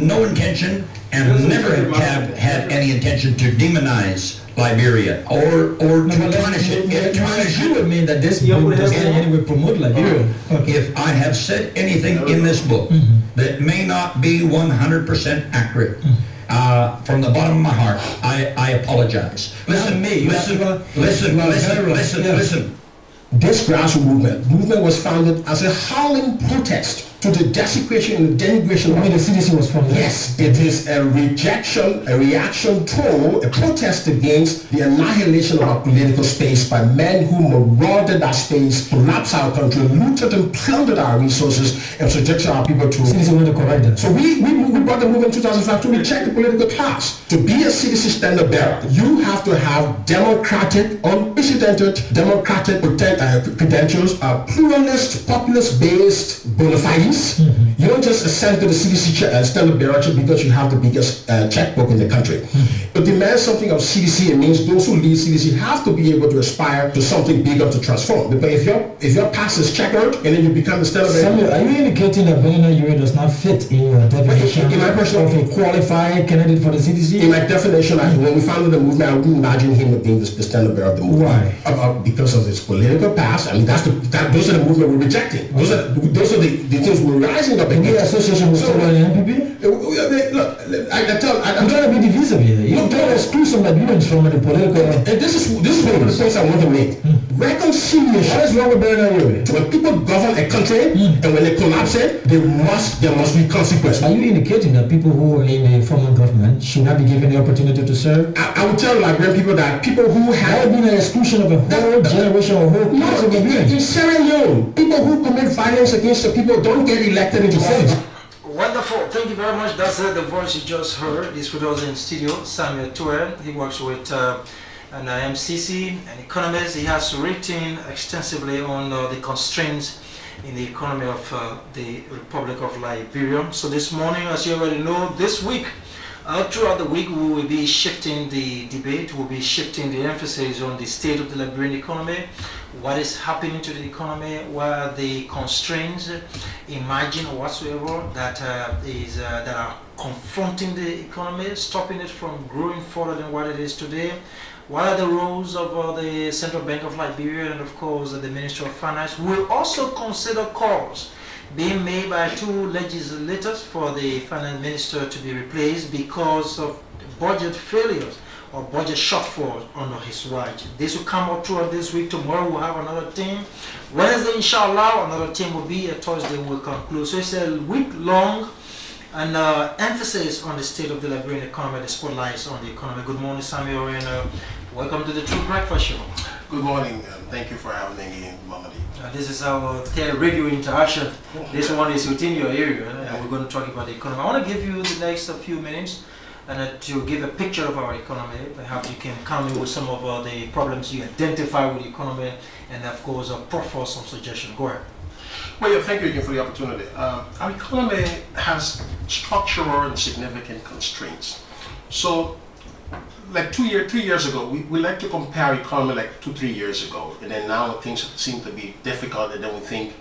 no intention and never have had any intention to demonize Liberia or to tarnish it. You would mean that this book doesn't in any way promote Liberia. If I have said anything in this book that may not be 100% accurate, from the bottom of my heart, I apologize. Listen. This grassroots movement was founded as a howling protest to the desecration and the denigration of the CDC was founded. Yes, it is a rejection, a reaction to, a protest against the annihilation of our political space by men who marauded our space, collapsed our country, looted and plundered our resources, and subjected our people to CDC want to correct them. So we brought the movement in 2005 to reject the political class. To be a CDC standard bearer, you have to have democratic, unprecedented democratic credentials, pluralist, populist-based bona fides. You don't just ascend to the CDC standard bearership because you have the biggest checkbook in the country. To demand something of CDC, it means those who lead CDC have to be able to aspire to something bigger to transform. But if your past is checkered and then you become the standard bearer, are you indicating that Bernard Urie does not fit in your definition of a qualified candidate for the CDC? In my definition, when we founded the movement, I wouldn't imagine him being the standard bearer of the movement. Why? Because of his political past. I mean, those are the movement we're rejecting. Those are the things we're rising up against. The association with the NPP? Look, I'm trying to be divisive here. You're trying to exclude some Liberians from the political. And this is one of the points I want to make. Reconciliation. What is wrong with Bernard Urie? When people govern a country and when they collapse it, there must be consequences. Are you indicating that people who are in the former government should not be given the opportunity to serve? I would tell Liberian people that people who have been an exclusion of a whole generation or whole class of Liberians. In Sierra Leone, people who commit violence against the people don't get elected into office. Wonderful. Thank you very much. That's the voice you just heard. This with us in studio, Samuel Tweah. He works with an MCC, an economist. He has written extensively on the constraints in the economy of the Republic of Liberia. So this morning, as you already know, this week, throughout the week, we will be shifting the debate. We'll be shifting the emphasis on the state of the Liberian economy, what is happening to the economy, what are the constraints emerging or whatsoever that are confronting the economy, stopping it from growing further than what it is today. What are the roles of the Central Bank of Liberia and of course the Ministry of Finance? We'll also consider calls being made by two legislators for the finance minister to be replaced because of budget failures or budget shortfalls under his watch. This will come up throughout this week. Tomorrow we'll have another team. Wednesday, inshallah, another team will be. Thursday we'll conclude. So it's a week-long and emphasis on the state of the Liberian economy, the spotlights on the economy. Good morning, Samuel, and welcome to the True Breakfast Show. Good morning. Thank you for having me in, Mamadee. This is our radio interaction. This one is within your area, and we're going to talk about the economy. I want to give you the next few minutes and to give a picture of our economy. Perhaps you can come in with some of the problems you identify with the economy, and of course, proffer some suggestions. Go ahead. Well, yeah, thank you again for the opportunity. Our economy has structural and significant constraints. So, like 3 years ago, we like to compare our economy like 2-3 years ago, and then now things seem to be difficult, and then we think,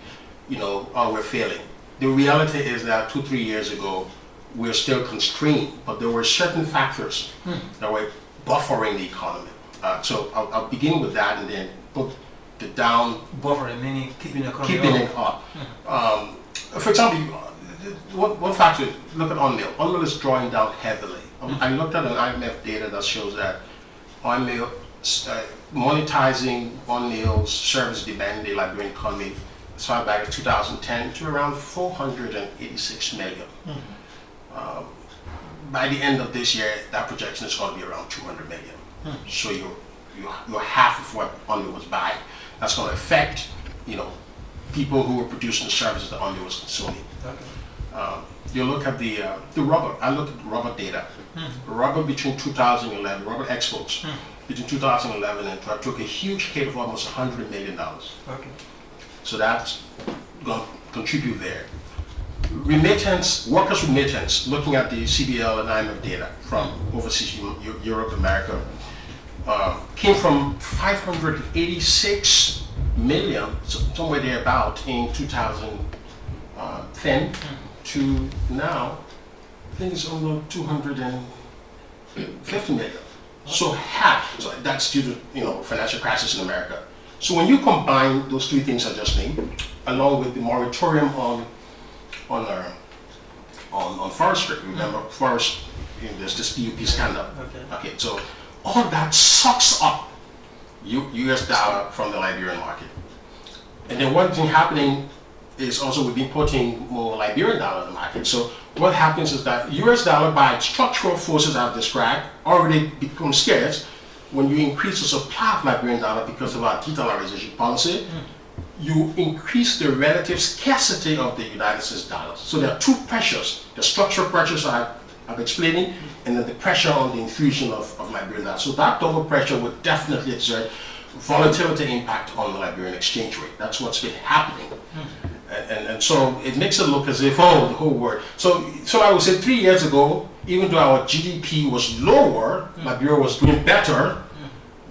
oh, we're failing. The reality is that 2-3 years ago, we're still constrained, but there were certain factors that were buffering the economy. So I'll begin with that and then put the down. Buffering, meaning keeping the economy up. For example, one factor, look at oil. Oil is drawing down heavily. I looked at an IMF data that shows that oil, monetizing oil's service demand in the Liberian economy as far back as 2010 to around 486 million. By the end of this year, that projection is going to be around 200 million. So you're half of what oil was buying. That's going to affect, people who were producing the services that oil was consuming. Okay. You look at the rubber. I look at rubber data. Rubber between 2011, rubber exports between 2011 and 12 took a huge hit of almost $100 million. Okay. So that's going to contribute there. Remittance, workers' remittance, looking at the CBL and IMF data from overseas, Europe, America, came from 586 million, somewhere thereabout, in 2010 to now think it's over 250 million. So half. So that's due to financial crisis in America. So when you combine those three things I just named, along with the moratorium on forestry, remember forest, there's this PUP scandal. Okay, so all that sucks up US dollar from the Liberian market. And then one thing happening is also we've been putting more Liberian dollar in the market. So what happens is that US dollar, by structural forces I've described, already becomes scarce when you increase the supply of Liberian dollar because of our de-dollarization policy. You increase the relative scarcity of the United States dollars. So there are two pressures: the structural pressures I'm explaining, and then the pressure on the infusion of Liberian dollars. So that double pressure would definitely exert volatility impact on the Liberian exchange rate. That's what's been happening. And so it makes it look as if, the whole world. So I would say 3 years ago, even though our GDP was lower, Liberia was doing better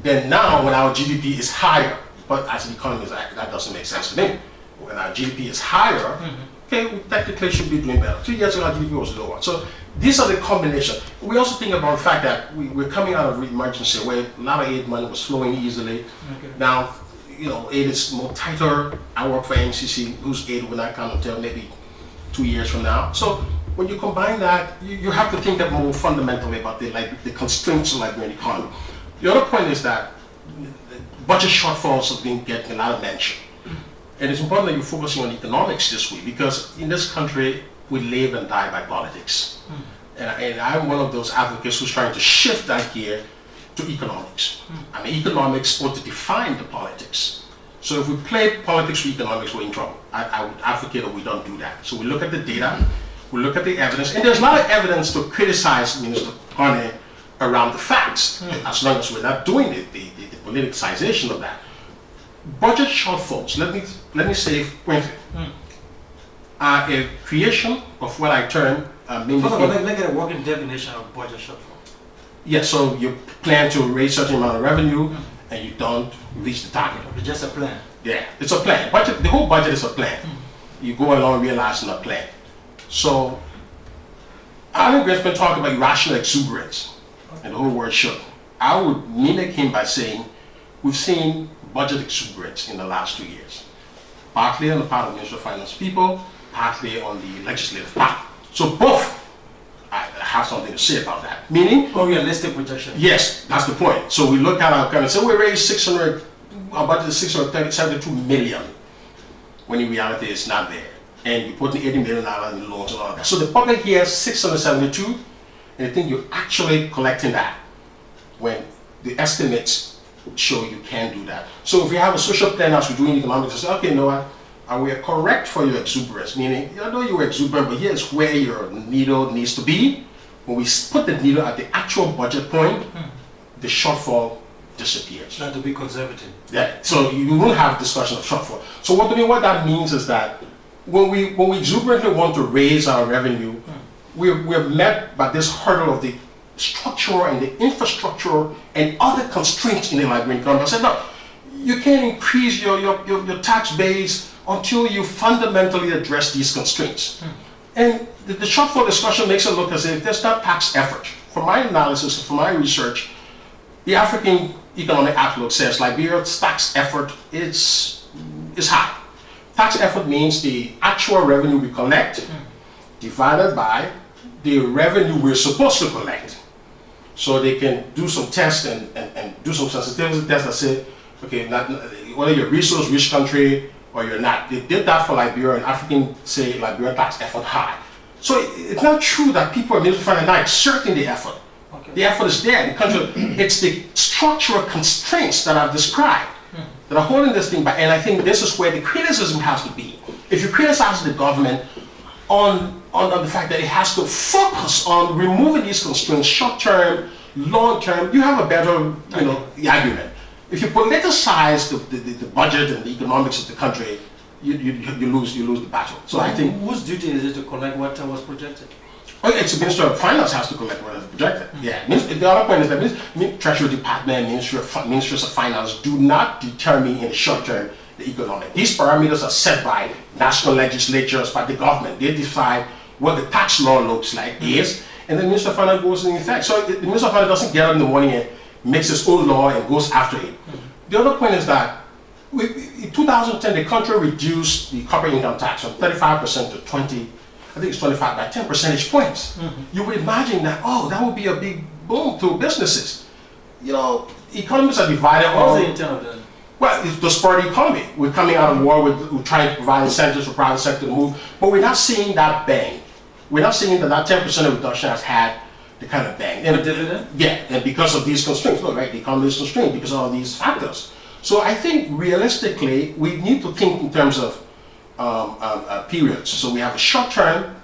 than now when our GDP is higher. But as an economist, that doesn't make sense to me. When our GDP is higher, okay, we technically should be doing better. 3 years ago, our GDP was lower. So these are the combination. We also think about the fact that we're coming out of emergency where a lot of aid money was flowing easily. Now, aid is more tighter. I work for MCC, whose aid will not come until maybe 2 years from now. So when you combine that, you have to think more fundamentally about the constraints of the Liberian economy. The other point is that budget shortfalls have been getting a lot of mention. And it's important that you're focusing on economics this week, because in this country, we live and die by politics. And I'm one of those advocates who's trying to shift that gear to economics. I mean, economics ought to define the politics. So if we play politics with economics, we're in trouble. I would advocate that we don't do that. So we look at the data, we look at the evidence, and there's a lot of evidence to criticize Minister Carney around the facts, as long as we're not doing the politicization of that. Budget shortfalls, let me say frankly, are a creation of what I term Let me get a working definition of budget shortfall. Yeah, so you plan to raise certain amount of revenue and you don't reach the target. It's just a plan. Yeah, it's a plan. The whole budget is a plan. You go along realizing a plan. So I think Grace been talking about irrational exuberance, and the whole word should. I would mimic him by saying we've seen budget exuberance in the last 2 years. Partly on the part of Minister of Finance people, partly on the legislative part. So both, I have something to say about that. Meaning, realistic projection. Yes, that's the point. So we look at our kind of say we raised our budget is 672 million, when in reality it's not there. And you put the $80 million in loans and all that. So the public here is 672, and I think you're actually collecting that when the estimates show you can do that. So if you have a social plan as we do in economics, you say, okay, you know what? We are correct for your exuberance, meaning, I know you were exuberant, but here's where your needle needs to be. When we put the needle at the actual budget point, the shortfall disappears. Not to be conservative. Yeah, so you won't have discussion of shortfall. So what that means is that when we exuberantly want to raise our revenue, we're met by this hurdle of the structural and the infrastructure and other constraints in the Liberian economy. I said, no, you can't increase your tax base until you fundamentally address these constraints. And the shortfall discussion makes it look as if there's not tax effort. From my analysis, from my research, the African Economic Outlook says Liberia's tax effort is high. Tax effort means the actual revenue we collect divided by the revenue we're supposed to collect. So they can do some tests and do some sensitivity tests that say, okay, whether you're a resource-rich country or you're not. They did that for Liberia, and Africans say Liberian tax effort high. So it's not true that people are not exerting the effort. Okay. The effort is there in the country. It's the structural constraints that I've described that are holding this thing back. And I think this is where the criticism has to be. If you criticize the government on the fact that it has to focus on removing these constraints, short-term, long-term, you have a better argument. If you politicize the budget and the economics of the country, you lose the battle. So I think whose duty is it to collect what was projected? Well, it's the Minister of Finance has to collect what is projected. Yeah. The other point is that the Treasury Department, Ministers of Finance do not determine in the short term the economic. These parameters are set by national legislatures, by the government. They decide what the tax law looks like is, and then the Minister of Finance goes in effect. So the Minister of Finance doesn't get up in the morning and makes his own law and goes after it. The other point is that in 2010, the country reduced the corporate income tax from 35% to 20, I think it's 25 by 10 percentage points. You would imagine that, oh, that would be a big boom to businesses. You know, economists are divided on... What was the intent of that? Well, it's to spur the economy. We're coming out of war, we're trying to provide incentives for private sector to move, but we're not seeing that bang. We're not seeing that 10% reduction has had the kind of bang. And dividend? Yeah, and because of these constraints, look, right, the economy is constrained because of all these factors. So I think realistically, we need to think in terms of periods. So we have the short term,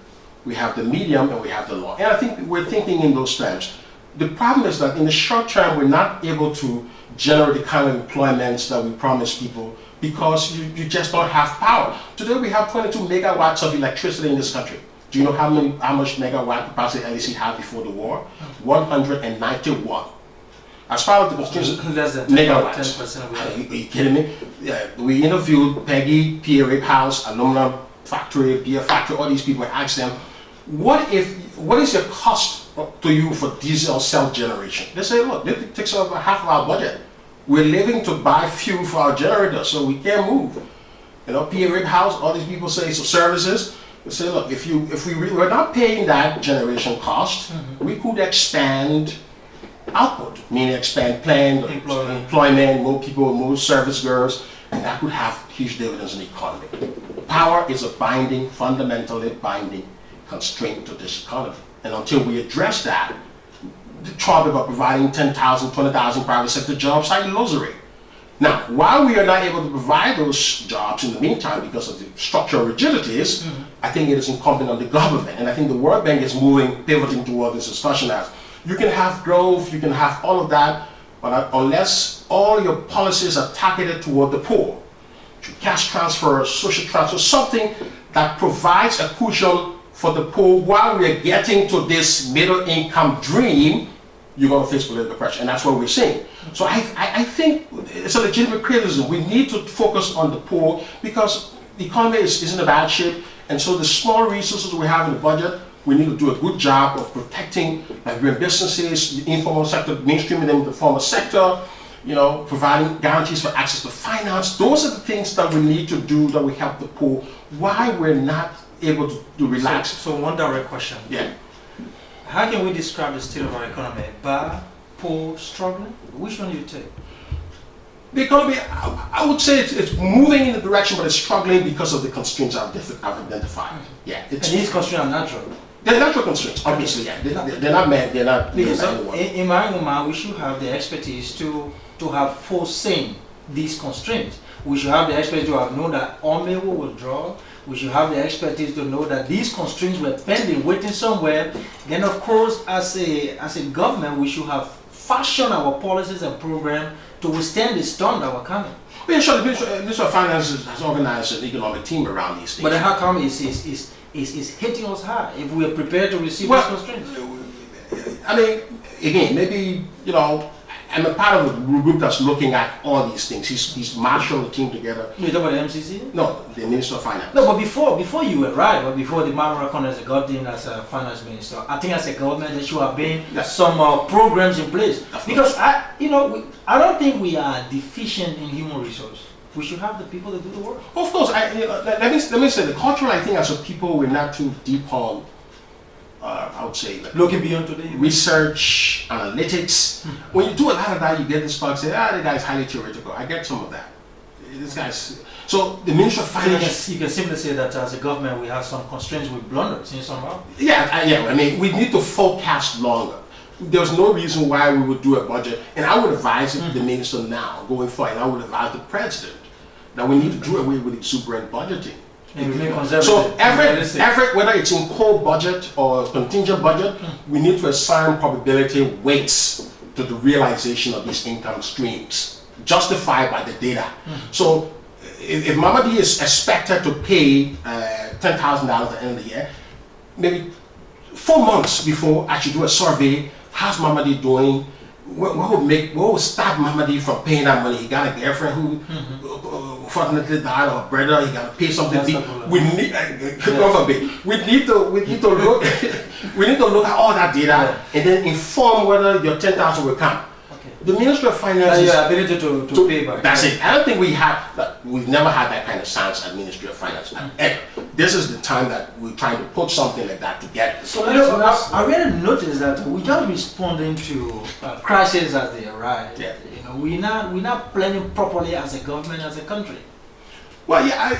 we have the medium, and we have the long. And I think we're thinking in those terms. The problem is that in the short term, we're not able to generate the kind of employments that we promise people because you just don't have power. Today we have 22 megawatts of electricity in this country. Do you know how much megawatt capacity LEC had before the war? 191. As far as the constraints, less than megawatts. 10% of Are you kidding me? Yeah, we interviewed Peggy, Pierre Rip House, aluminum factory, beer factory, all these people, and asked them, what is your cost to you for diesel cell generation? They say, look, it takes up half of our budget. We're living to buy fuel for our generators, so we can't move. You know, Pierre Rip House, all these people say, so services, they say, look, if we're not paying that generation cost, we could expand output, meaning expand plant, employment, more people, more service girls, and that could have huge dividends in the economy. Power is a binding, fundamentally binding constraint to this economy. And until we address that, the trouble about providing 10,000, 20,000 private sector jobs are illusory. Now, while we are not able to provide those jobs in the meantime because of the structural rigidities, I think it is incumbent on the government. And I think the World Bank is pivoting toward this discussion as you can have growth, you can have all of that, but unless all your policies are targeted toward the poor, through cash transfers, social transfers, something that provides a cushion for the poor while we're getting to this middle income dream, you're going to face political pressure. And that's what we're seeing. So I think it's a legitimate criticism. We need to focus on the poor because the economy is in a bad shape. And so the small resources we have in the budget, we need to do a good job of protecting Liberian businesses, the informal sector, mainstreaming them in the formal sector, you know, providing guarantees for access to finance. Those are the things that we need to do that will help the poor. Why we're not able to relax. So one direct question. Yeah. How can we describe the state of our economy? Bad, poor, struggling? Which one do you take? The economy, I would say it's moving in the direction, but it's struggling because of the constraints I've identified. Yeah. And these constraints are natural. They're natural constraints, obviously. Yeah. They're not made. They're not. Because in my own mind, we should have the expertise to have foreseen these constraints. We should have the expertise to have known that Ome will withdraw. We should have the expertise to know that these constraints were pending, waiting somewhere. Then, of course, as a government, we should have fashioned our policies and programs to withstand the storm that were coming. Well, yeah, sure. The Minister of Finance has organized an economic team around these things. But how come it's hitting us hard if we are prepared to receive these constraints? I mean, again, maybe, you know, I'm a part of a group that's looking at all these things. He's marshaled the team together. You talk about the MCC? No, the Minister of Finance. No, but before you arrived, or before the man recognized the government as a finance minister, I think as a government there should have been some programs in place. Because I don't think we are deficient in human resources. We should have the people that do the work. Of course, let me say the cultural. I think as a people we're not too deep on. I would say like looking beyond today. Research, analytics. When you do a lot of that, you get this talk say, the guy's highly theoretical. I get some of that. This guy's so the Minister of Finance. You can simply say that as a government we have some constraints with blunders in somehow. Yeah. I mean, we need to forecast longer. There's no reason why we would do a budget, and I would advise the minister now going forward, and I would advise the president that we need to do away with exuberant budgeting. So every whether it's in core budget or contingent budget, we need to assign probability weights to the realization of these income streams, justified by the data. So if Mamadee is expected to pay $10,000 at the end of the year, maybe 4 months before I should do a survey, how's Mamadee doing? What would stop Mamadee from paying that money? He got a girlfriend who unfortunately died or brother, he got to pay something. That's the problem. We need, God forbid, we need to look, we need to look at all that data and then inform whether your 10,000 will come. The Ministry of Finance your ability to pay back. That's it. I don't think we've never had that kind of science at Ministry of Finance. Ever. This is the time that we're trying to put something like that together. So I really noticed that we're just responding to crises as they arise. Yeah. We're not planning properly as a government, as a country. Well, yeah,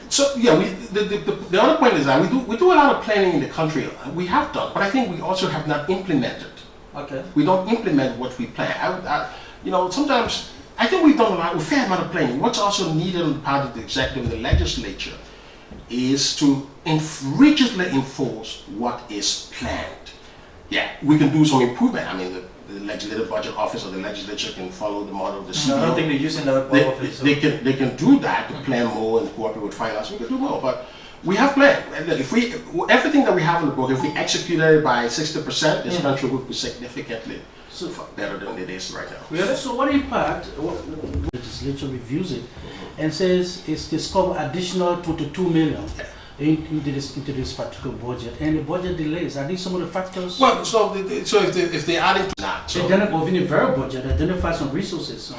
so yeah, the other point is that we do a lot of planning in the country. We have done, but I think we also have not implemented. Okay. We don't implement what we plan. Sometimes I think we've done a fair amount of planning. What's also needed on the part of the executive and the legislature is to rigidly enforce what is planned. Yeah, we can do some improvement. I mean, the legislative budget office or the legislature can follow the model of the CEO. I don't think they're using that office. They can do that to plan more and cooperate with finance. We can do more, but we have planned. If everything that we have in the book, if we executed it by 60%, this country would be significantly better than it is right now. Really? So what impact, the legislature reviews it and says it's discovered additional 22 million into this particular budget, and the budget delays. Are these some of the factors? Well, so if they're adding to that, within the very budget, identify some resources.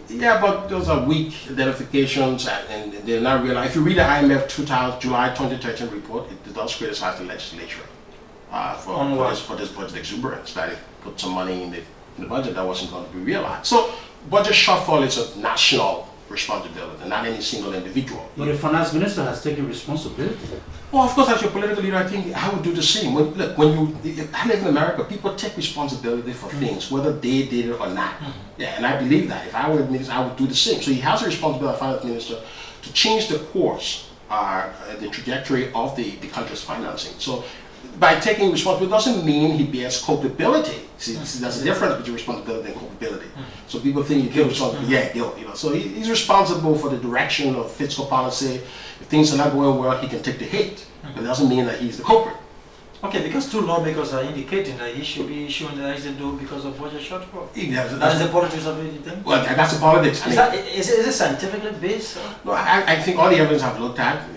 Yeah, but those are weak identifications, and they're not real. If you read the IMF July 2013 report, it does criticize the legislature for this budget exuberance, that it put some money in the budget that wasn't going to be realized. So budget shortfall is a national responsibility, not any single individual. But the finance minister has taken responsibility. Well, of course, as your political leader, I think I would do the same. I live in America, people take responsibility for things, whether they did it or not. Yeah, and I believe that. If I were a minister, I would do the same. So he has a responsibility, finance minister, to change the course, the trajectory of the country's financing. So by taking responsibility doesn't mean he bears culpability. See, there's a difference between responsibility and culpability. So people think you give responsibility, guilt. So he's responsible for the direction of fiscal policy. If things are not going well, he can take the hit. But it doesn't mean that he's the culprit. Okay, because two lawmakers are indicating that he should be issuing the exit bill because of budget shortfall. That's the politics of it, you think? Well, that's the politics. Is it scientifically based? No, I think all the evidence I've looked at,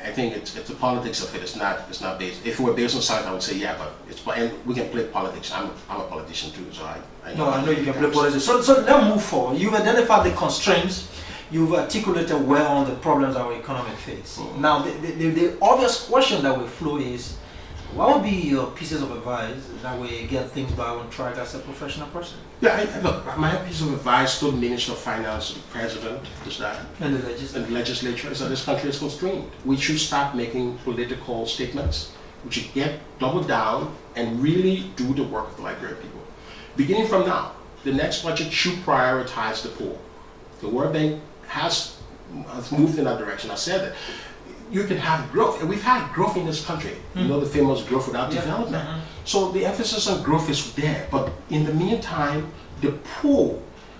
I think it's the politics of it. It's not based. If it were based on science, I would say yeah, but and we can play politics. I'm a politician too, so I know you can play politics. So let's move forward. You've identified the constraints. You've articulated well on the problems our economy faces. Now, the obvious question that will flow is, what would be your pieces of advice that will get things back on track as a professional person? Yeah, look, my piece of advice to the Minister of Finance, the President, is that, and the legislature, is that this country is constrained. We should start making political statements. We should double down and really do the work of the Liberian people. Beginning from now, the next budget should prioritize the poor. The World Bank has moved in that direction. I said that you can have growth, and we've had growth in this country. You know, the famous growth without development. So the emphasis on growth is there, but in the meantime, the poor,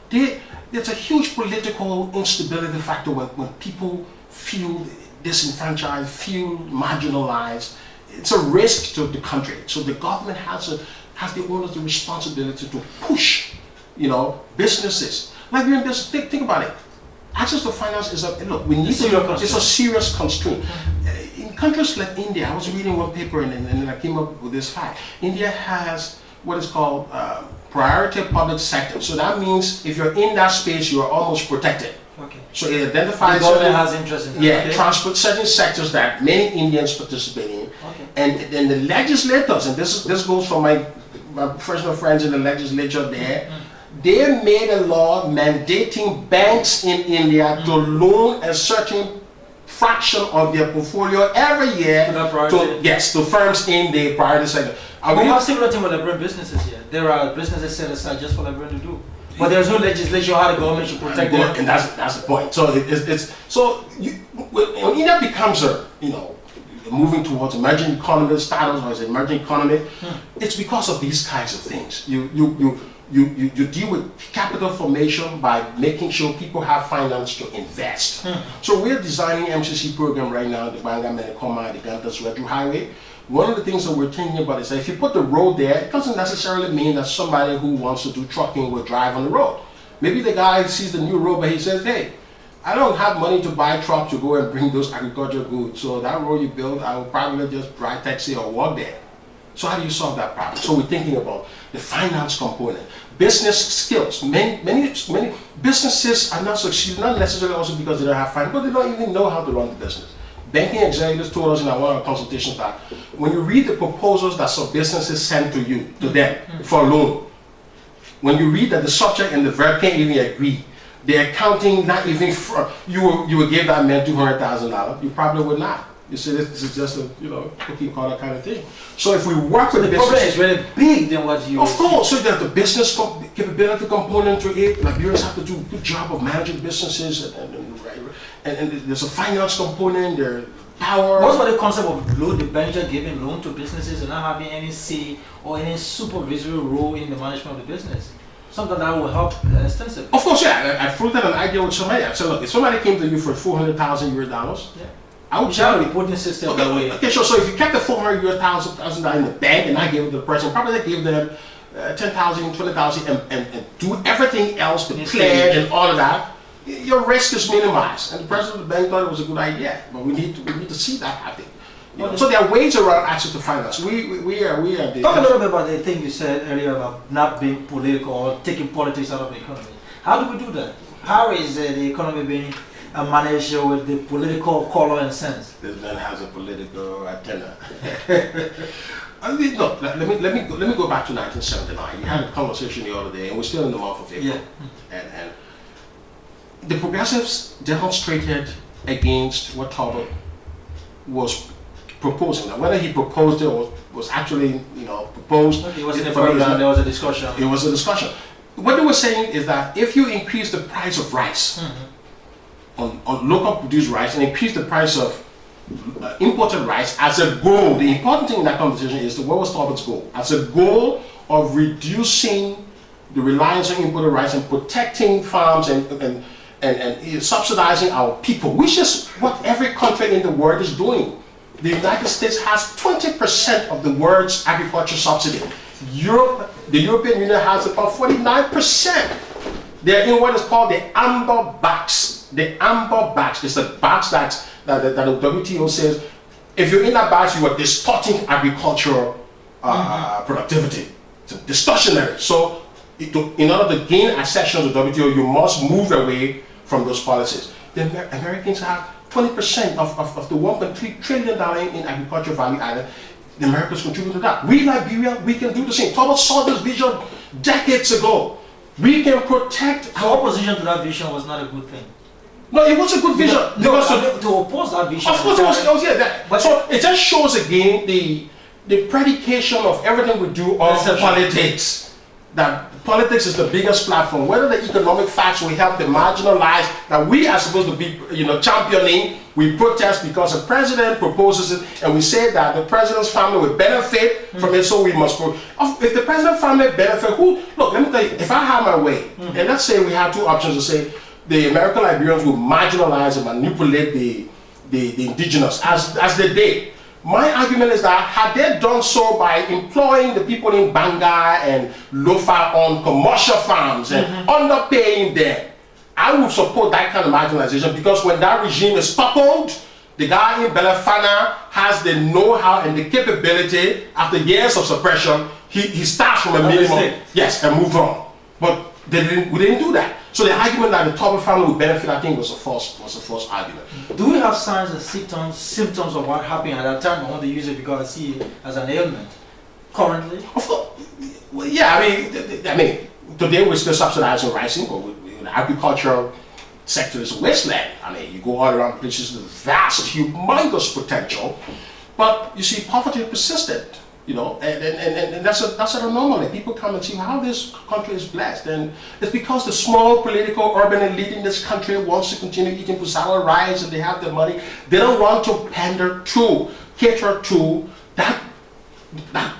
there's a huge political instability factor when people feel disenfranchised, feel marginalized. It's a risk to the country. So the government has the responsibility to push, businesses. Like we're in business, think about it. Access to finance is it's a serious constraint. In countries like India, I was reading one paper and then I came up with this fact. India has what is called priority public sector. So that means if you're in that space, you are almost protected. Okay. So it identifies the government has interest in that. Yeah, transport certain sectors that many Indians participate in. Okay. And then the legislators, and this goes for my professional friends in the legislature there. They made a law mandating banks in India to loan a certain fraction of their portfolio every year to firms in the priority sector. We have similar thing with Liberian businesses here. There are businesses set aside just for Liberian to do. But there's no legislation how the government should protect them. And that's the point. So when India becomes moving towards emerging economy status or as an emerging economy, it's because of these kinds of things. You deal with capital formation by making sure people have finance to invest. So we're designing MCC program right now, the Banga Menekoma, the Gantas Redru Highway. One of the things that we're thinking about is that if you put the road there, it doesn't necessarily mean that somebody who wants to do trucking will drive on the road. Maybe the guy sees the new road, but he says, hey, I don't have money to buy a truck to go and bring those agricultural goods. So that road you build, I will probably just ride taxi or walk there. So how do you solve that problem? So we're thinking about the finance component. Business skills. Many businesses are not succeeding, not necessarily also because they don't have finance, but they don't even know how to run the business. Banking executives told us in one of our consultations that when you read the proposals that some businesses send to you, to them, for a loan, when you read that the subject and the verb can't even agree, the accounting not even, you will give that man $200,000, you probably would not. You see, this is just a, cookie cutter kind of thing. So if we work with the business, problem is really big than what you. of course, so there's the business capability component to it. Liberians have to do a good job of managing businesses, and there's a finance component. There's power. What's about the concept of loan debenture, giving loan to businesses and not having any say or any supervisory role in the management of the business? Something that will help extensively. Of course, yeah. I floated an idea with somebody. I said, look, if somebody came to you for $400,000, yeah. I would tell you. Reporting system that way. Okay, sure. So if you kept the $400,000 in the bank and I gave it to the person, probably gave them $10,000, $20,000, and do everything else, the pledge and all of that, your risk is minimized. And the president of the bank thought it was a good idea, but we need to see that happen. So there are ways around access to finance. We are the. Talk a little bit about the thing you said earlier about not being political or taking politics out of the economy. How do we do that? How is the economy being managed with the political color and sense? This man has a political antenna. Look, let me go back to 1979. We had a conversation the other day, and we're still in the month of April. Yeah. And the progressives demonstrated against what Talbot was proposing. Now, whether he proposed it or was actually, proposed. It was in the program. There was a discussion. It was a discussion. What they were saying is that if you increase the price of rice on local produced rice and increase the price of imported rice as a goal, the important thing in that conversation is what was Talbot's goal? As a goal of reducing the reliance on imported rice and protecting farms and subsidizing our people, which is what every country in the world is doing. The United States has 20% of the world's agriculture subsidy. The European Union has about 49%. They're in what is called the amber box. The amber box is a box that the WTO says, if you're in that box, you are distorting agricultural productivity. It's distortionary. So in order to gain accession to the WTO, you must move away from those policies. The Americans have 20% of the $1.3 trillion in agricultural value added. The Americans contribute to that. We, Liberia, we can do the same. Talbot saw this vision decades ago. We can protect our opposition to that vision was not a good thing. No, it was a good vision. To oppose that vision. Of course, it was that. So it just shows again the predication of everything we do on politics. That politics is the biggest platform. Whether the economic facts will help the marginalized that we are supposed to be, championing, we protest because the president proposes it, and we say that the president's family will benefit from it, so we must. If the president's family benefit, look, let me tell you, if I have my way, and let's say we have two options to say, the American Liberians will marginalize and manipulate the indigenous as they did. My argument is that had they done so by employing the people in Banga and Lofa on commercial farms and underpaying them, I would support that kind of marginalization, because when that regime is toppled, the guy in Belafana has the know-how and the capability, after years of suppression, he starts from a minimum, yes, and move on. But we didn't do that. So the argument that the Talbot family would benefit, I think, was a false argument. Do we have signs and symptoms of what happened at that time? I want to use it because I see it as an ailment. Currently? Of course. Well, yeah, I mean, today we're still subsidizing rice, but the agricultural sector is a wasteland. I mean, you go all around places with vast, humongous potential, but you see, poverty persisted. And that's an anomaly. People come and see how this country is blessed, and it's because the small political urban elite in this country wants to continue eating pusala rice, and they have the money. They don't want to cater to that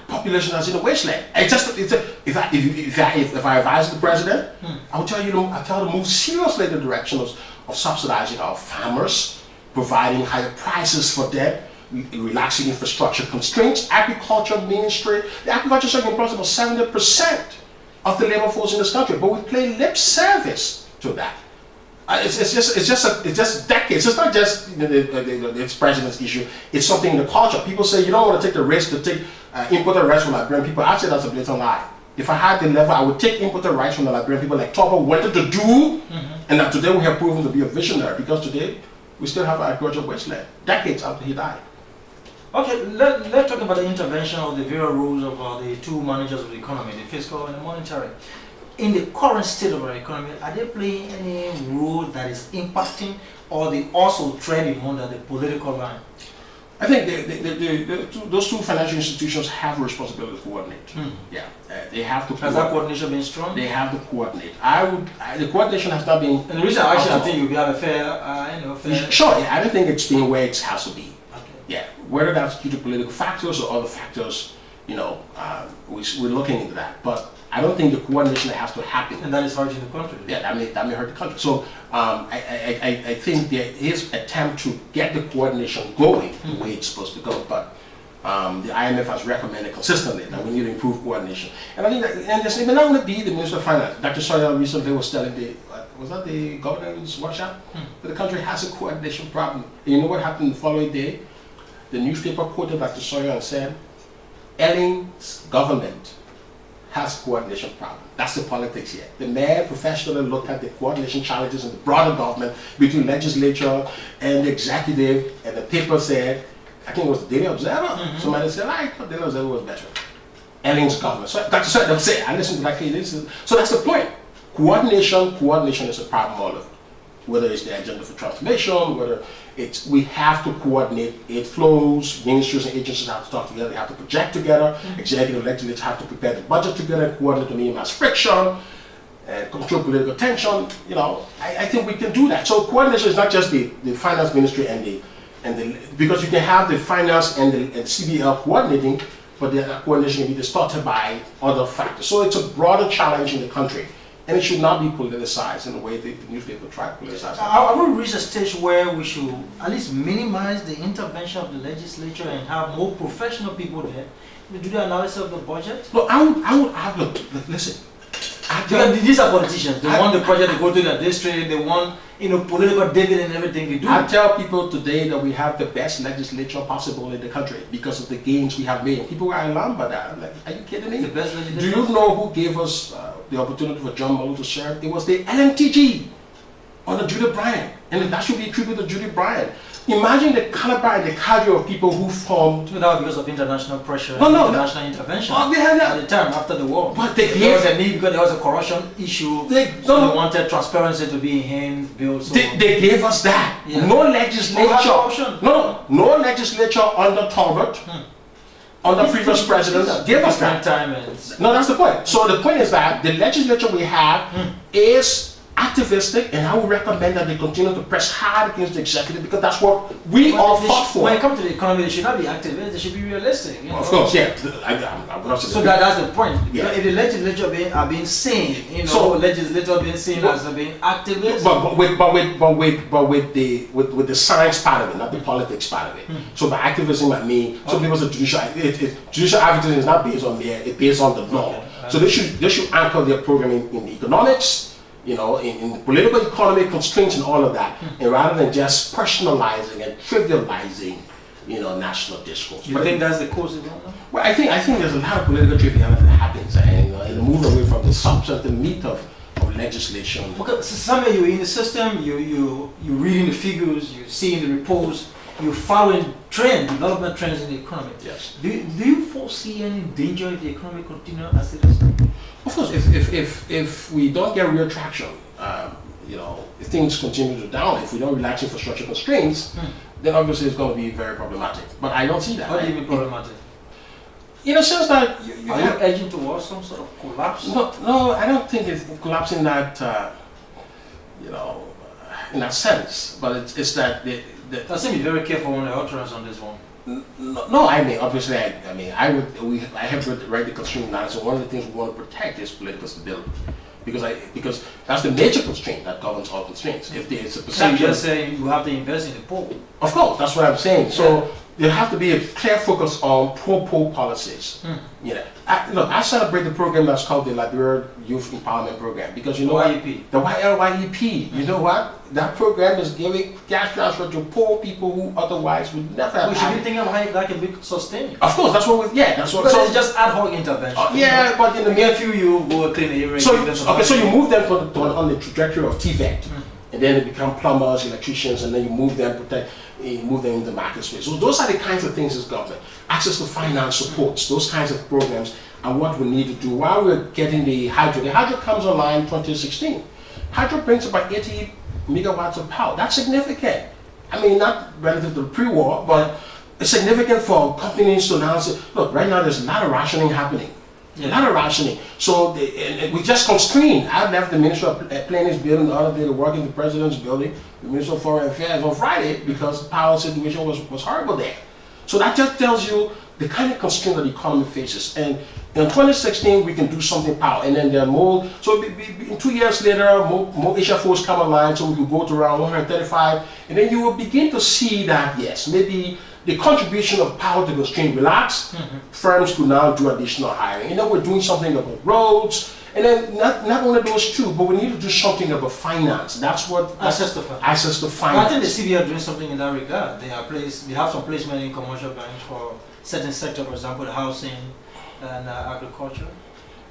population that's in the wasteland. If I advise the president, I would tell him to move seriously in the direction of subsidizing our farmers, providing higher prices for them, relaxing infrastructure constraints. Agriculture ministry, the agriculture sector employs about 70% of the labor force in this country, but we play lip service to that. It's just decades. It's not just the president's issue. It's something in the culture. People say you don't want to take the risk to take imported rice from Liberian people. I say that's a blatant lie. If I had the level, I would take imported rice from the Liberian people like Tweah wanted to do, and that today we have proven to be a visionary, because today we still have an agricultural wasteland, decades after he died. Okay, let's talk about the intervention of the various roles of the two managers of the economy, the fiscal and the monetary. In the current state of our economy, are they playing any role that is impacting, or they also treading under the political line? I think those two financial institutions have a responsibility to coordinate. Yeah, they have to. Has that coordination been strong? They have to coordinate. The coordination has not been. And the reason I think you have a fair, Sure, yeah, I don't think it's been where it has to be. Okay. Yeah, whether that's due to political factors or other factors, we're looking into that. But I don't think the coordination has to happen. And that is hurting the country. Yeah, that may hurt the country. So I think there is attempt to get the coordination going the way it's supposed to go. But the IMF has recommended consistently that we need to improve coordination. And I think that it may not only be the Minister of Finance. Dr. Sawyer recently was telling was that the governor's workshop? That the country has a coordination problem. And you know what happened the following day? The newspaper quoted Dr. Sawyer and said, Elling's government has coordination problem. That's the politics here. The mayor professionally looked at the coordination challenges in the broader government between legislature and the executive, and the paper said, I think it was the Daily Observer. Somebody said, I thought the Daily Observer was better. Elling's government. So Dr. Sawyer will say, I listened to that case. So that's the point. Coordination is a problem all over. Whether it's the agenda for transformation, whether we have to coordinate. It flows. Ministries and agencies have to talk together. They have to project together. Executive, legislature have to prepare the budget together, coordinate to minimize friction, and control political tension. I think we can do that. So coordination is not just the finance ministry because you can have the finance and the CBL coordinating, but the coordination can be distorted by other factors. So it's a broader challenge in the country. And it should not be politicized in the way the newspaper tried to politicize it. I will reach a stage where we should at least minimize the intervention of the legislature and have more professional people there to do the analysis of the budget. Look, I would listen. Because these are politicians. They want the project to go to their district. They want political dividend and everything they do. I tell people today that we have the best legislature possible in the country because of the gains we have made. People are alarmed by that. I'm like, are you kidding me? The best legislature. Do you know who gave us the opportunity for John Malou to serve? It was the LMTG under Judy Bryant. And that should be a tribute to Judy Bryant. Imagine the caliber and the cadre of people who formed. That was because of international pressure and international intervention at the time after the war. But there was a need because there was a corruption issue. They wanted transparency to be enhanced, built. So they gave us that. Yeah. No legislature. No legislature under Talbot. Under previous presidents gave us that. No, that's the point. So the point is that the legislature we have is activistic, and I would recommend that they continue to press hard against the executive because that's what we all fought for. When it comes to the economy, they should not be activists, they should be realistic. Of course, yeah. So that's the point. Yeah. If the legislature are being seen, so legislators being seen as being activists. But with the science part of it, not the politics part of it. So by activism I mean some people say judicial activism is not based on merit, it's based on the law. So they should anchor their program in economics, in political economy constraints and all of that, and rather than just personalizing and trivializing, national discourse. You think that's the cause of it? Well, I think there's a lot of political triviality that happens, and the move away from the substantive meat of legislation. Okay, so somewhere you're in the system, you're reading the figures, you're seeing the reports, you're following development trends in the economy. Yes. Do you foresee any danger if the economy continues as it is? Of course, if we don't get real traction, if things continue to down, if we don't relax infrastructure constraints, then obviously it's going to be very problematic. But I don't see that. How do you mean problematic? In a sense that are you edging towards some sort of collapse? No, I don't think it's collapsing that, in that sense. But it's that I seem to be very careful on the utterance on this one. No, I mean, obviously, I have read the constraint analysis. One of the things we want to protect is political stability, because that's the major constraint that governs all constraints. If there is a perception, so you're saying you have to invest in the poor. Of course, that's what I'm saying. So there has to be a clear focus on pro-poor policies. You know, I celebrate the program that's called the Liberian Youth Empowerment Program because you know YEP. the LYEP. You know what? That program is giving cash transfer to poor people who otherwise would never have. We should be thinking of how that can be sustained. Of course, that's what. That's what. Because So it's just ad hoc intervention. yeah, but in the Get a few you go clean the area. so give them some okay, so you money. move them on the trajectory of TVET, and then they become plumbers, electricians, and then you move them in the market space. So those are the kinds of things as government. Access to finance supports, those kinds of programs are what we need to do while we're getting the hydro. The hydro comes online in 2016. Hydro brings about 80 megawatts of power. That's significant. I mean, not relative to the pre-war, but it's significant for companies to now say, look, right now there's a lot of rationing happening. A lot of rationing. So and we just constrained. I left the Ministry of Planning's building the other day to work in the President's building, the Ministry of Foreign Affairs on Friday because the power situation was horrible there. So that just tells you the kind of constraint that the economy faces. And in 2016, we can do something power. And then there are more, so in 2 years later, more Asia force come online, so we could go to around 135. And then you will begin to see that, yes, maybe the contribution of power to constraint relax, firms could now do additional hiring. You know, we're doing something about roads, and then not only those two, but we need to do something about finance. That's what Access to finance. access to I finance. think the CBA are doing something in that regard. They have some placement in commercial banks for certain sector, for example, the housing and agriculture.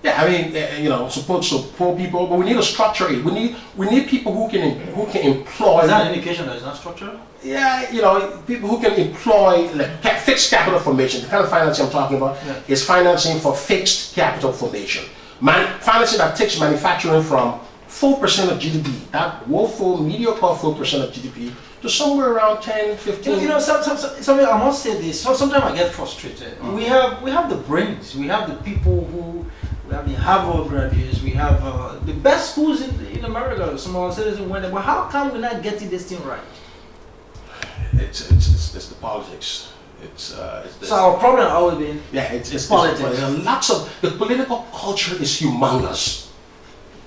Yeah, I mean, you know, support poor people, but we need to structure it. We need people who can employ. Is that an indication that it's not structural? Yeah, you know, people who can employ like fixed capital formation. The kind of financing I'm talking about is financing for fixed capital formation. Financing that takes manufacturing from 4% of GDP, that woeful, mediocre 4% of GDP, to somewhere around 10, 15. You know, some I must say this. So sometimes I get frustrated. We have the brains. We have the people who. We have the Harvard graduates. We have the best schools in America. Some of our citizens went there. But how come we're not getting this thing right? It's the politics. So our problem has always been it's politics. There are lots of the political culture is humongous.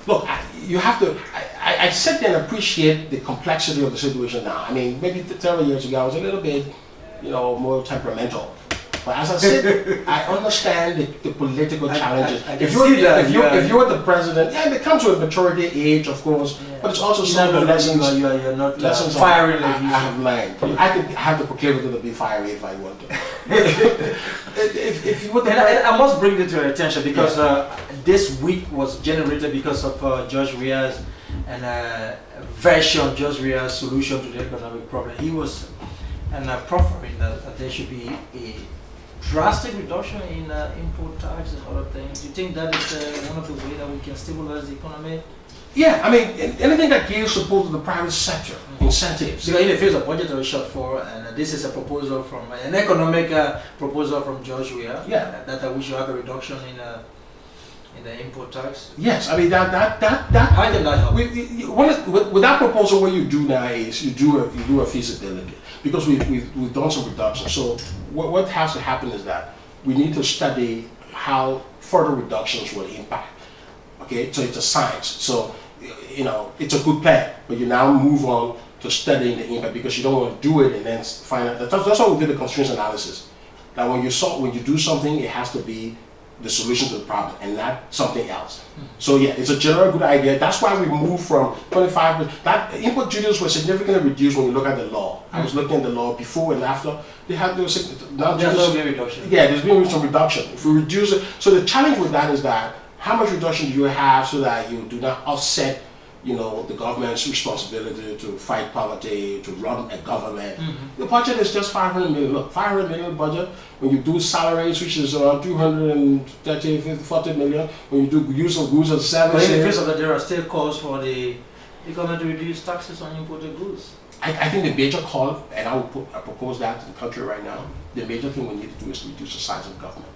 Look, you have to. I sit there and appreciate the complexity of the situation now. I mean, maybe 30 years ago I was a little bit, more temperamental. But as I said, I understand the political challenges. If you're the president, it comes with maturity, age, of course, but it's also some of the lessons. You're not lessons fiery I have learned. I could have the proclivity to be fiery if I want to. if you were I must bring this to your attention because this week was generated because of George Weah's and version of George Weah's solution to the economic problem. He was proffering that there should be a drastic reduction in import tax and other things. Do you think that is one of the ways that we can stimulate the economy? Yeah, I mean, anything that gives support to the private sector, incentives. Because in the face of budgetary shortfall, and this is a proposal from an economic proposal from George Weah, that we should have a reduction in the import tax. Yes, I mean that. How can that help? With that proposal, what you do now is you do a feasibility because we've done some reductions. So what has to happen is that we need to study how further reductions will impact. Okay, so it's a science. So it's a good plan, but you now move on to studying the impact because you don't want to do it and then find out. That's why we did the constraints analysis. That when you do something, it has to be the solution to the problem and not something else. So it's a general good idea. That's why we moved from 25%. That import duties were significantly reduced when you look at the law. I was looking at the law before and after. They had those now. There's been reduction. Yeah, there's been some reduction. If we reduce it, so the challenge with that is that how much reduction do you have so that you do not offset, the government's responsibility to fight poverty, to run a government. The budget is just 500 million. Look, 500 million budget. When you do salaries, which is around 230, 40 million. When you do use of goods and services. But in the face of that, there are still calls for the government to reduce taxes on imported goods. I think the major call, and I propose that to the country right now, the major thing we need to do is to reduce the size of government.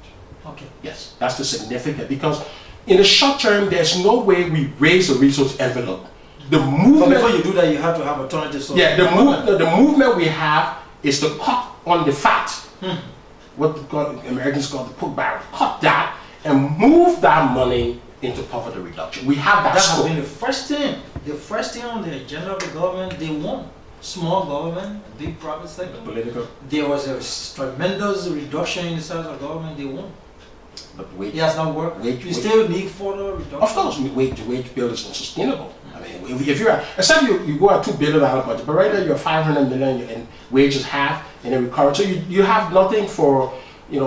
Okay. Yes, that's the significant, because in the short term, there's no way we raise the resource envelope. The movement. But before you do that, you have to have alternative sources. Yeah, the movement we have is to cut on the fat. What Americans call the pork barrel. Cut that and move that money into poverty reduction. We have that. That has been the first thing on the agenda of the government. They want small government, big private sector. Political. There was a tremendous reduction in the size of government. They won't. But wage. It has not worked. You still need further reduction. Of course, wage bill is unsustainable. I mean, if you're, except you go at $2 billion budget, but right now you're 500 million and wages half and then recover. So you have nothing for,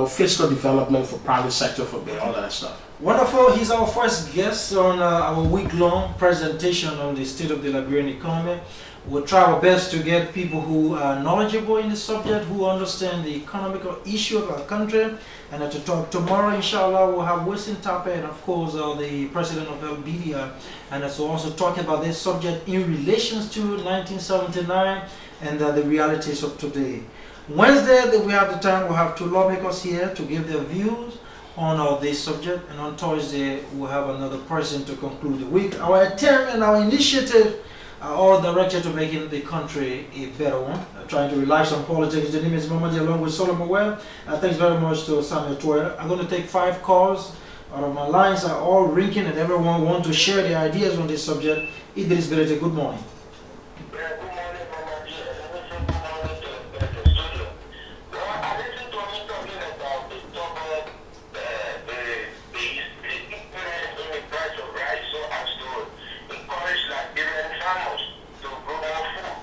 fiscal development for private sector, for all that stuff. Wonderful. He's our first guest on our week-long presentation on the state of the Liberian economy. We'll try our best to get people who are knowledgeable in the subject, who understand the economical issue of our country. And to talk tomorrow, inshallah, we'll have Wilson Tape and, of course, the president of LBDR. And to also talk about this subject in relations to 1979 and the realities of today. Wednesday, that we have the time, we'll have two lawmakers here to give their views on this subject. And on Thursday, we'll have another person to conclude the week. Our attempt and our initiative are all directed to making the country a better one, trying to relax on politics. The name is Mamadee along with Solomon Ware. Thanks very much to Samuel Tweah. I'm going to take 5 calls. Out of my lines are all ringing and everyone wants to share their ideas on this subject. Idris Berete, good morning.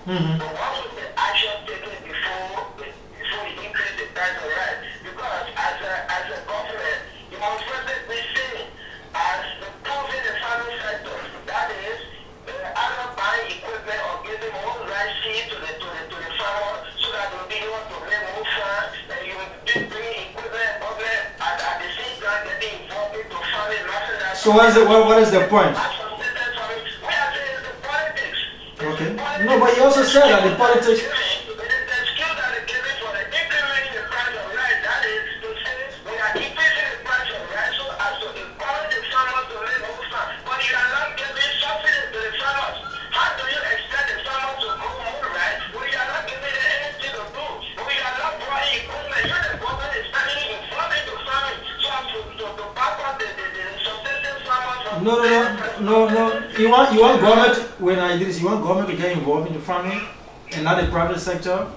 Mm-hmm. But what was the action taken before you increase the price of rice? Because as a government, you must first be seen as the proving the farming sector. That is, either buying equipment or giving more rice seed to the farmer so that they will be able to make more farm, and you will be bringing equipment and government at the same time getting involved into farming. So what is the point? Okay. No, but he also said that the politics. The excuse that they gave it for the increment in the price of rice, that is to say we are increasing the price of rice so as to encourage the farmers to make more farm. But you are not giving subsidy to the farmers. How do you expect the farmers to grow more rice when you are not giving them anything to do? When you are not buying equipment, you the government is spending in farming to farming so as to back up the subsistence farmers. No. You want government, when I do this, you want government to get involved in the farming and not the private sector?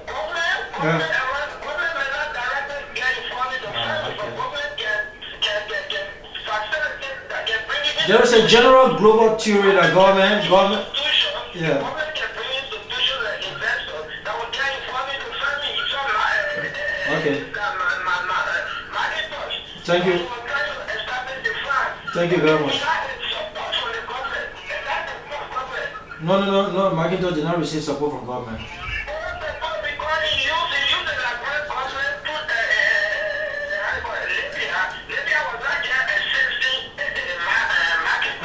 Government may not directly get involved in the farming, but government can facilitate that, can bring it in. There is a general global theory that government Government can bring institutions and investors that will get involved in the farming. Okay. Thank you. Thank you very much. No, McIntosh did not receive support from government.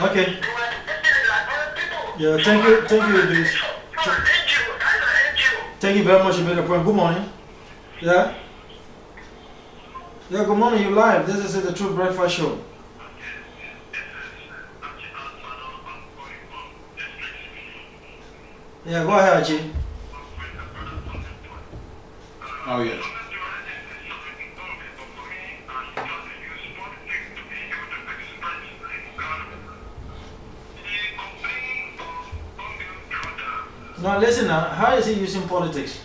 Okay. Yeah, thank you, Idris. Thank you very much, you made a point. Good morning. Yeah? Yeah, good morning, you live. This is the True Breakfast Show. Yeah, go ahead, Achi. Oh, yes. Now listen now, how is he using politics?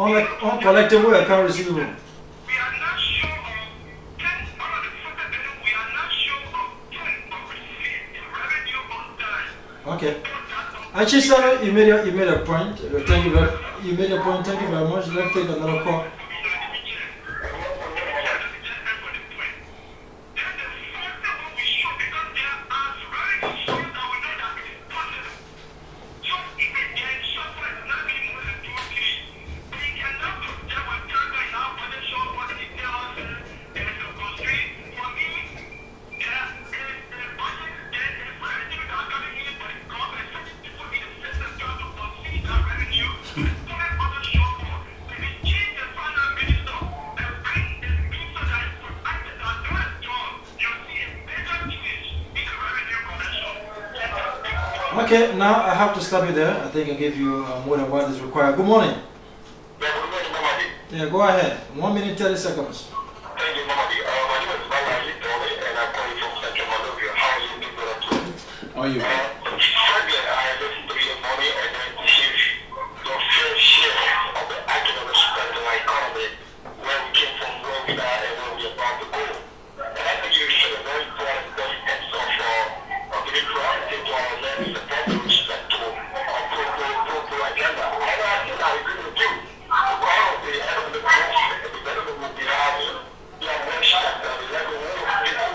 uncollectible account receivable. We are not sure of 10 out of the first item, we are not sure of 10 of received revenue on time. Okay. Actually, sir, you made a point. Thank you very. You made a point. Thank you very much. Let's take another call. Okay, now I have to stop you there. I think I gave you more than what is required. Good morning. Yeah, good morning, Mamadee. Yeah, go ahead. 1 minute 30 seconds. Thank you, Mamadee. My name is Mamadee, and I'm calling from Central Monrovia. How are you people doing? How are you? Frankly, I listened to your morning and then receive your fair share of the economic spread of our economy, where we came from, where we are, and where we are about to go. And I think you said a very important point in terms of giving priority to our next support with respect to our pro agenda. And I think I agree with you. One of the economic growth and development will be having, you have mentioned that the level of people,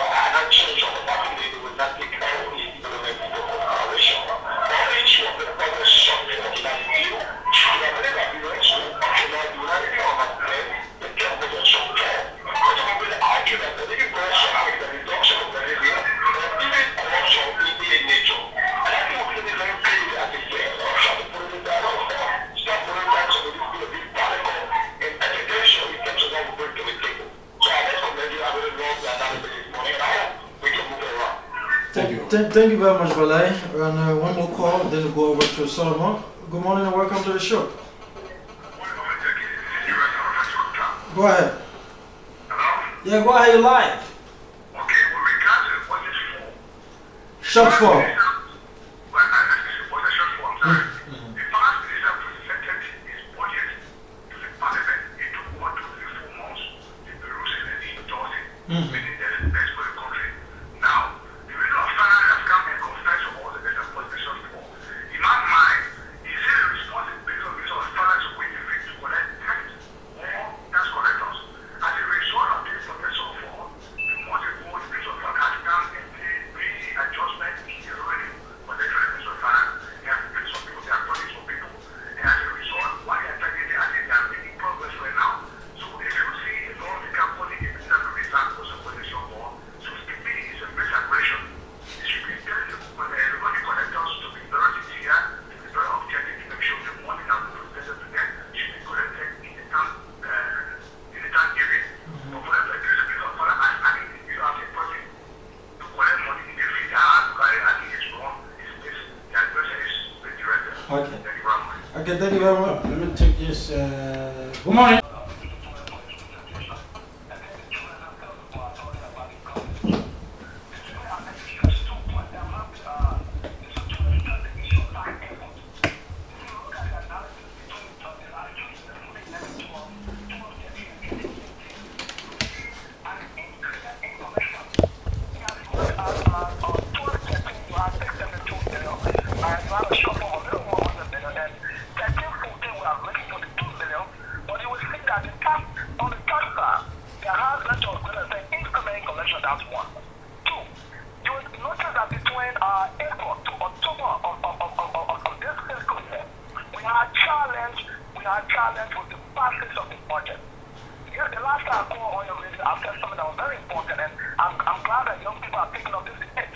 and not change on the market, they will not take care of the economic operation. One issue of the progress something that you have to do, we have never been mentioned, and I do not know about the government so far. But I'm going to argue that the living person having the reduction of the living, even also in nature. And I think we're going to be very clear at the end. Stop putting that on. Stop putting that so that it's going to be radical in education in terms of what we bring to the table. So I guess I'm going to have a long analysis this morning, and I hope we can move it around. Thank you. Thank you very much, Balai. And one more call, then we'll go over to Solomon. Good morning and welcome to the show. Go ahead. Hello? Yeah, go ahead, you're live. Okay, with regards to what is for? Short form. Well, what is short form? Sorry. The past minister presented his budget to the parliament. It took 1 to 3, 4 months to peruse it and endorse it, meaning that it's best for the country. Now, the Minister of Finance has come and confessed to all the best of what the short form. In my mind, is it a responsibility of the Minister of Finance to win the field to collect tax or tax collectors? As a result of this professional form, the months ago, the Minister of Finance has come and made the adjustment in the revenue collection of the Minister of Finance. They have paid some people, they have punished some people, and as a result, what they are targeting, I think they are making progress right now. So if you see a lot of the company in the Minister of Finance for some collection more, so to me, it's a misadmission. It should be telling the revenue collectors to be very sincere, to be very objective, to make sure the money that we presented to them should be collected in the town area. But for them to accuse the Minister of Finance, I think you have a person to collect money in the field, I think it's wrong. The address is the director. Okay. Thank you very much. Okay, thank you very much. Let me take this. Good morning. That's one. Two, you will notice that between April to October of this fiscal year, we are challenged with the passage of the budget. Yes, the last time I called on your radio, I said something that was very important, and I'm glad that young people are picking up this debate.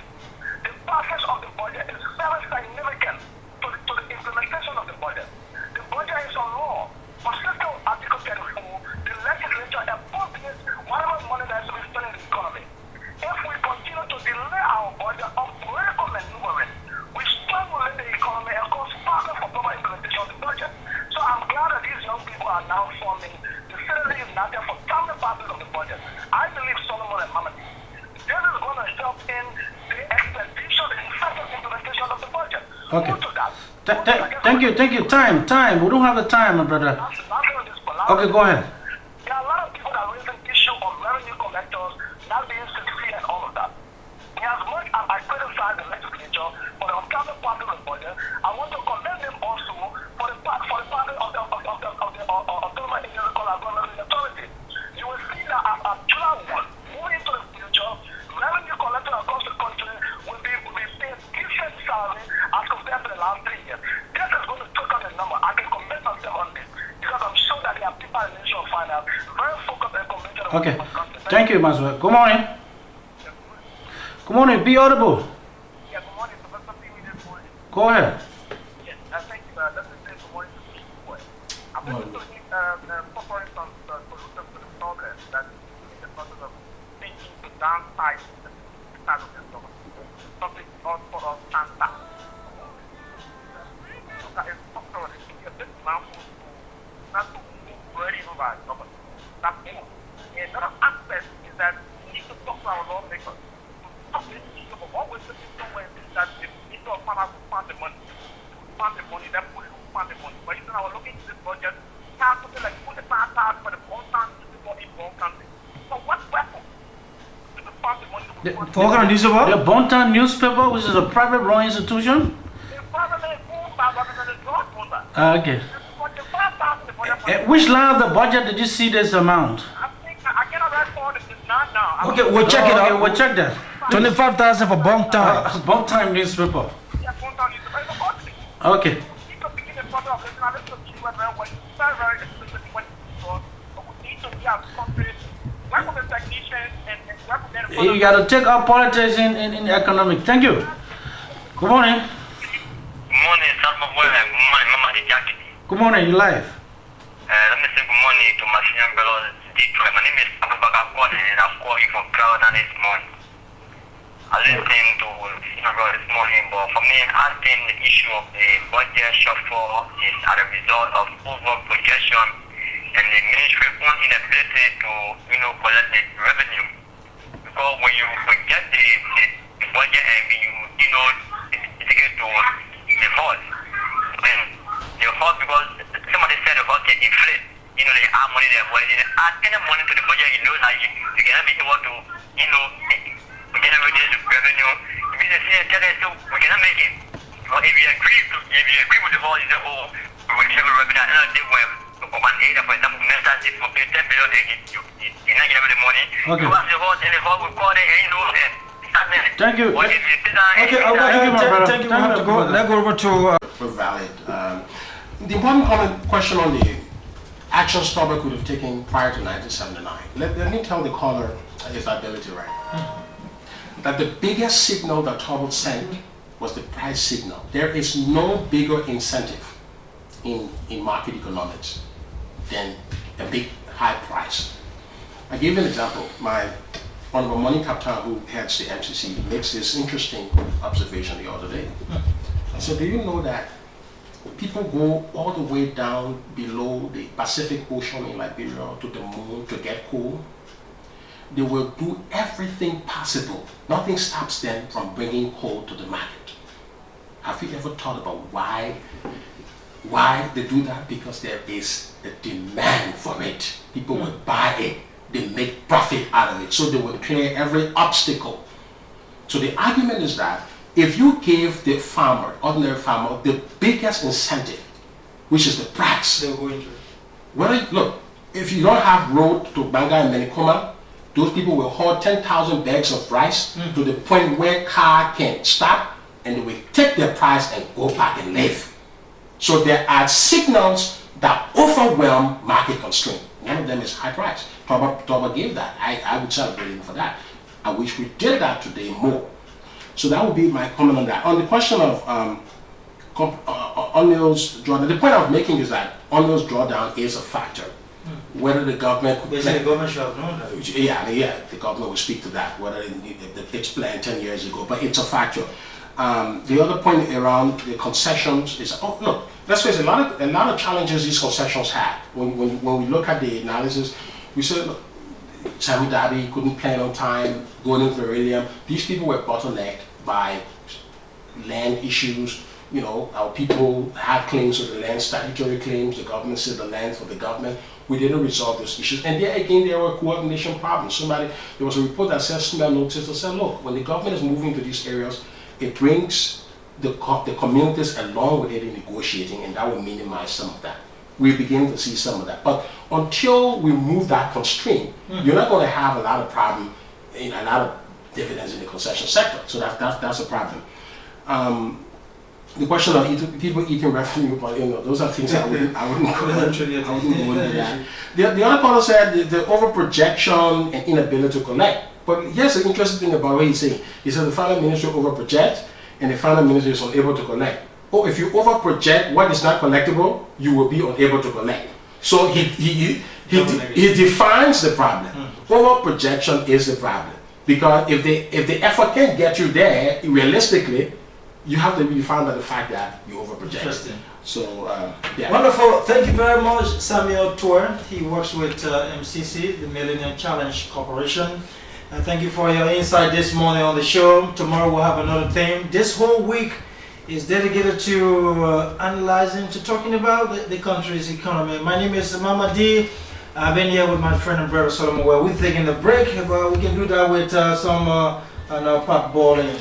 The passage of the budget is very significant to the implementation of the budget. The budget is on law. Consistent with Article 34, the legislature appropriates whatever money that is to be spent in the economy. If we continue to delay our budget of political maneuvering, we stimulate the economy and cause problems for proper implementation of the budget. So I'm glad that these young people are now forming the Citizens United for Timely Passage of the budget. I believe Solomon and Mamadee, this is going to help in the expectation, the effective implementation of the budget. Okay. Due to that, Thank you. Time. We don't have the time, my brother. Okay, go ahead. There are a lot of people that raise an issue of revenue collectors not being sincere and all of that. And as much as I criticize the legislature for the uncounted part of the budget, I want to commend them also for the part of the government agency called government authority. You will see that at July 1, moving into the future, revenue collectors across the country will be paid decent salary as compared to the last 3 years. This is going to take out the number. I can commend them on this because I'm sure that they are people in the Ministry of Finance very focused and committed. Okay. Thank you, Maswell. Good morning. Good morning. Be audible. Yeah, good morning, Professor P. This morning. Go ahead. Yes, thank you. Let me say good morning to the boy. I'm going to incorporate some solutions to the problem that is in the process of thinking to downsize the size of the government. Something also for us and that. That is possible. It can be a bit mindful to not to move ready over the government. That's one. And another aspect is that we need to talk to our lawmakers. What we're looking somewhere is that the Minister of Finance will fund the money. Fund the money, then put it will fund the money. But you know, I was looking at this budget, have something like $25,000 for the Bolton newspaper in one country. So what weapon to fund the money? The Bontown newspaper, which is a private run institution? It's privately owned by Representative George Bontown. Okay. Which line of the budget did you see this amount? I think I cannot record it now. Okay, we'll check it out. We'll check that. 25,000 for bunk time. Bontown newspaper. Yeah, Bontown newspaper. It's a costly. Okay. We need to begin the process of listening to Tweah very well. It's very explicit when it's wrong. But we need to be as countries, work with the technicians and work with them. You got to take up politics in economic. Thank you. Good morning. Good morning, Salma Ware. Good morning, Mamadee, Diakite. Good morning. You live. Let me say good morning to my senior fellow Detroit. My name is Abubakar Kwame and I'm calling from Crowder this morning. I listened to senior brother this morning, but for me, I think the issue of the budget shortfall is as a result of over projection and the ministry's own inability to, collect the revenue. Because when you project the budget and you take it to the horse, and the horse, because somebody said the horse can inflate, they add money there, but they add any money to the budget, that you cannot be able to, generate this revenue. If they say, tell us, so we cannot make it. But if you agree with the horse, you say, we will generate revenue, and they will open aid, for example, Meta is for 10 billion, and you're not getting the money. Okay. You ask the horse, and the horse will call it, and Thank you. But if you sit down and Thank you. We have to go. Let's go over to. Valid. The important question on the action Starbucks could have taken prior to 1979. Let me tell the caller his ability right. That the biggest signal that Talbot sent was the price signal. There is no bigger incentive in market economics than a big high price. I give you an example. One of our money captain who heads the MCC makes this interesting observation the other day. So do you know that people go all the way down below the Pacific Ocean in Liberia to the moon to get coal? They will do everything possible. Nothing stops them from bringing coal to the market. Have you ever thought about why they do that? Because there is a demand for it. People will buy it. They make profit out of it. So they will clear every obstacle. So the argument is that if you give the farmer, ordinary farmer, the biggest incentive, which is the price, They'll go into it. look, if you don't have road to Banga and Menikoma, those people will haul 10,000 bags of rice to the point where car can stop, and they will take their price and go back and live. So there are signals that overwhelm market constraint. One of them is high price. Toba gave that. I would celebrate him for that. I wish we did that today more. So that would be my comment on that. On the question of O'Neill's drawdown, the point I'm making is that O'Neill's drawdown is a factor. Whether the government could They say the government should have known that. yeah, the government will speak to that, whether it's planned 10 years ago, but it's a factor. The other point around the concessions is, look, let's face it, a lot of challenges these concessions had. When we look at the analysis, we said, look, Sammy Dabi couldn't plan on time, going into beryllium. These people were bottlenecked by land issues, our people have claims to the land, statutory claims, the government said the land for the government. We didn't resolve those issues. And there again, there were coordination problems. There was a report that said, somebody noticed and said, look, when the government is moving to these areas, it brings the communities along with it in negotiating, and that will minimize some of that. We're beginning to see some of that. But until we remove that constraint, you're not going to have a lot of problem, a lot of dividends in the concession sector. So that's a problem. The question of people eating revenue, but those are things I wouldn't go into that. The other caller said the overprojection and inability to collect. But here's the interesting thing about what he's saying. He said the finance ministry overprojects and the finance ministry is unable to collect. Oh, if you overproject what is not collectible, you will be unable to collect. So he defines the problem. Overprojection is the problem. Because if the effort can't get you there, realistically, you have to be found by the fact that you overproject. Interesting. So, yeah. Wonderful. Thank you very much, Samuel Tweah. He works with MCC, the Millennium Challenge Corporation. And thank you for your insight this morning on the show. Tomorrow we'll have another theme. This whole week is dedicated to analyzing, to talking about the country's economy. My name is Mamadee. I've been here with my friend and brother Solomon Ware. We're taking a break, but we can do that with some pop bowling.